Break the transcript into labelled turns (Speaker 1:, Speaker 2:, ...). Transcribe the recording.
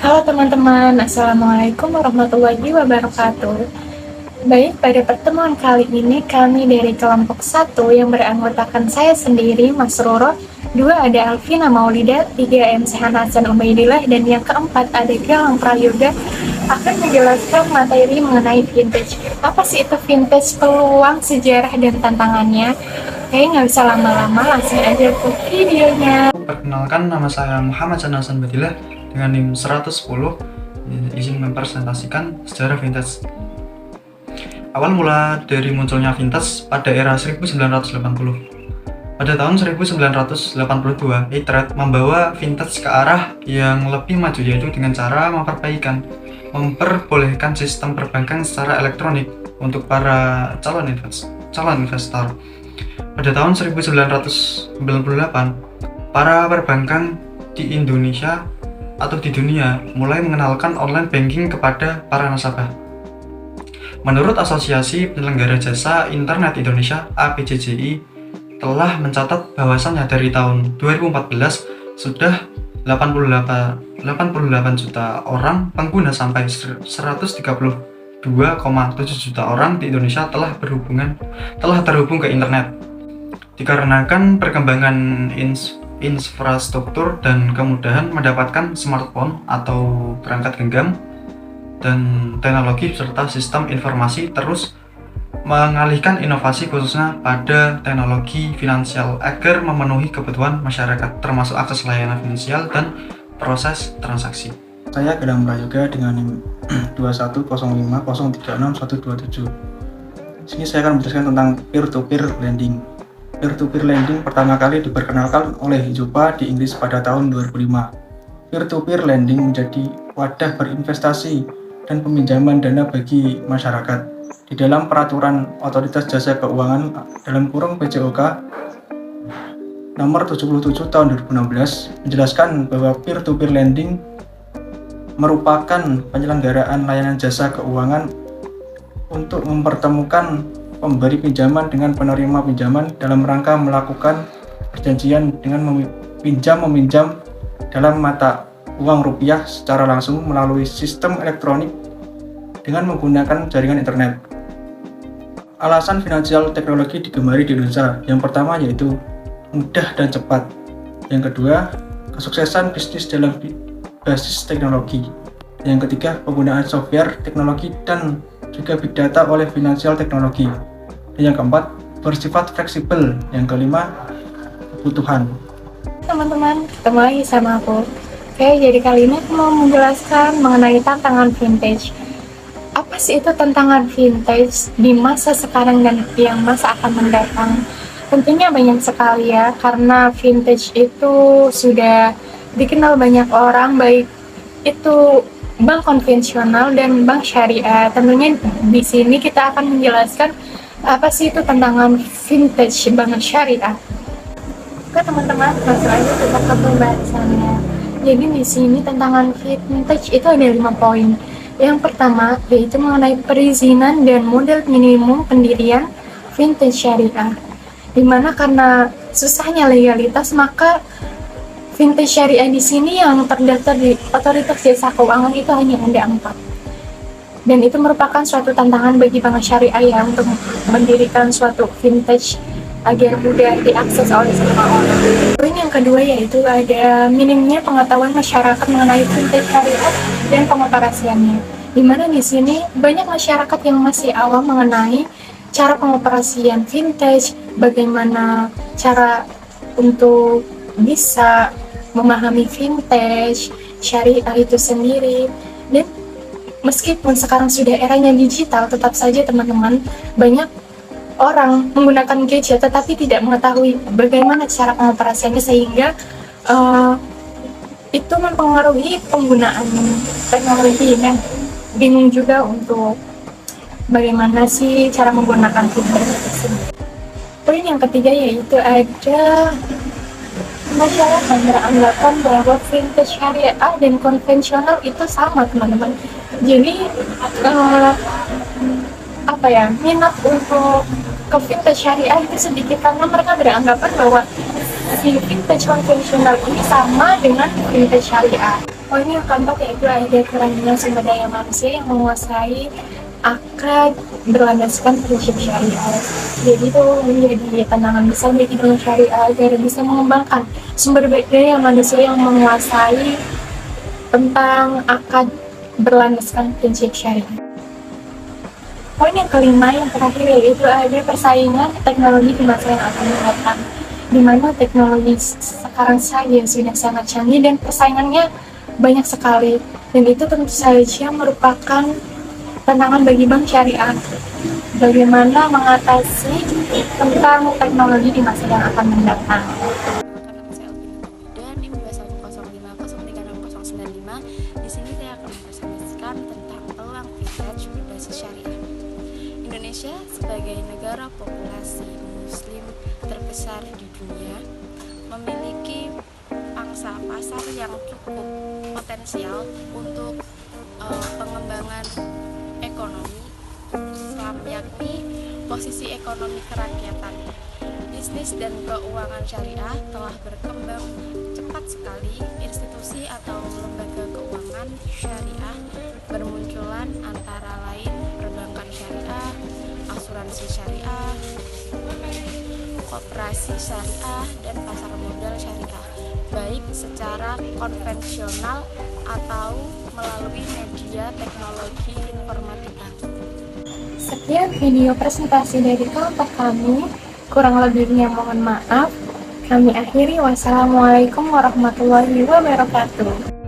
Speaker 1: Halo teman-teman, Assalamualaikum warahmatullahi wabarakatuh. Baik, pada pertemuan kali ini kami dari kelompok 1 yang beranggotakan saya sendiri, Mas Roro, 2 ada Alvina Maulida, 3 MC Hasan Ubaidillah, dan yang keempat ada Galang Prayoga akan menjelaskan materi mengenai vintage. Apa sih itu vintage, peluang, sejarah, dan tantangannya? Oke, nggak bisa lama-lama, langsung aja ke videonya.
Speaker 2: Perkenalkan, nama saya Muhammad Hasan Ubaidillah dengan NIM 110. Izin mempresentasikan sejarah vintage. Awal mula dari munculnya vintage pada era 1980. Pada tahun 1982, Eatred membawa vintage ke arah yang lebih maju, yaitu dengan cara memperbolehkan sistem perbankan secara elektronik untuk para calon investor. Pada tahun 1998, para perbankan di Indonesia atau di dunia mulai mengenalkan online banking kepada para nasabah. Menurut Asosiasi Penyelenggara Jasa Internet Indonesia (APJJI) telah mencatat bahwasannya dari tahun 2014 sudah 88 juta orang pengguna sampai 132,7 juta orang di Indonesia telah terhubung ke internet. Dikarenakan perkembangan infrastruktur dan kemudahan mendapatkan smartphone atau perangkat genggam dan teknologi serta sistem informasi terus mengalihkan inovasi khususnya pada teknologi finansial agar memenuhi kebutuhan masyarakat termasuk akses layanan finansial dan proses transaksi.
Speaker 3: Saya Galang Prayoga dengan NIM 21050361127. Sini saya akan menjelaskan tentang peer-to-peer lending. Peer-to-peer lending pertama kali diperkenalkan oleh Jopa di Inggris pada tahun 2005. Peer-to-peer lending menjadi wadah berinvestasi dan peminjaman dana bagi masyarakat. Di dalam peraturan Otoritas Jasa Keuangan (PJOK) nomor 77 tahun 2016 menjelaskan bahwa peer-to-peer lending merupakan penyelenggaraan layanan jasa keuangan untuk mempertemukan pemberi pinjaman dengan penerima pinjaman dalam rangka melakukan perjanjian dengan meminjam dalam mata uang rupiah secara langsung melalui sistem elektronik dengan menggunakan jaringan internet. Alasan finansial teknologi digemari di Indonesia. Yang pertama yaitu mudah dan cepat. Yang kedua, kesuksesan bisnis dalam basis teknologi. Yang ketiga, penggunaan software, teknologi, dan juga big data oleh financial teknologi. Dan yang keempat, bersifat fleksibel. Yang kelima, kebutuhan.
Speaker 1: Teman-teman, ketemu lagi sama aku. Oke, jadi kali ini aku mau menjelaskan mengenai tantangan vintage. Apa sih itu tantangan vintage di masa sekarang dan yang masa akan mendatang? Tentunya banyak sekali ya, karena vintage itu sudah dikenal banyak orang, baik itu bank konvensional dan bank syariah. Tentunya di sini kita akan menjelaskan apa sih itu tantangan vintage bank syariah. Oke teman-teman, langsung aja kita ke pembahasannya. Jadi di sini tantangan vintage itu ada 5 poin. Yang pertama yaitu mengenai perizinan dan model minimum pendirian vintage syariah. Dimana karena susahnya legalitas, maka vintage syariah di sini yang terdaftar di Otoritas Jasa Keuangan itu hanya ada 4. Dan itu merupakan suatu tantangan bagi bank syariah ya untuk mendirikan suatu vintage agar mudah diakses oleh semua orang. Poin yang kedua yaitu ada minimnya pengetahuan masyarakat mengenai vintage syariah dan pengoperasiannya. Di mana di sini banyak masyarakat yang masih awam mengenai cara pengoperasian vintage, bagaimana cara untuk bisa memahami vintage syariah itu sendiri. Dan meskipun sekarang sudah eranya digital, tetap saja teman-teman banyak orang menggunakan gadget tetapi tidak mengetahui bagaimana cara pengoperasiannya, sehingga itu mempengaruhi penggunaan teknologi dan bingung juga untuk bagaimana sih cara menggunakan vintage tersebut. Poin yang ketiga yaitu ada masyarakat beranggapan bahwa vintage syariah dan konvensional itu sama teman-teman. Jadi minat untuk ke vintage syariah itu sedikit karena mereka beranggapan bahwa si vintage konvensional ini sama dengan vintage syariah. Poin yang keempat yaitu ada kerangka sumber daya manusia yang menguasai akad berlandaskan prinsip syariah. Jadi itu menjadi tantangan besar bagi dunia syariah agar bisa mengembangkan sumber daya manusia yang menguasai tentang akad berlandaskan prinsip syariah. Poin yang kelima yang terakhir yaitu ada persaingan teknologi di masa yang akan datang, di mana teknologi sekarang saja sudah sangat canggih dan persaingannya banyak sekali, dan itu tentu saja merupakan tantangan bagi bank syariah bagaimana mengatasi tentang teknologi di masa yang akan mendatang.
Speaker 4: Dan IMB 105036095. Di sini saya akan mempresentasikan tentang peluang vintage berbasis syariah. Indonesia sebagai negara populasi muslim terbesar di dunia memiliki pangsa pasar yang cukup potensial untuk pengembangan ekonomi Islam, yakni posisi ekonomi kerakyatan. Bisnis dan keuangan syariah telah berkembang cepat sekali. Institusi atau lembaga keuangan syariah bermunculan antara lain perbankan syariah, asuransi syariah, koperasi syariah, dan pasar modal syariah, baik secara konvensional atau melalui media teknologi informatika.
Speaker 1: Sekian video presentasi dari kelompok kami, kurang lebihnya mohon maaf. Kami akhiri, wassalamualaikum warahmatullahi wabarakatuh.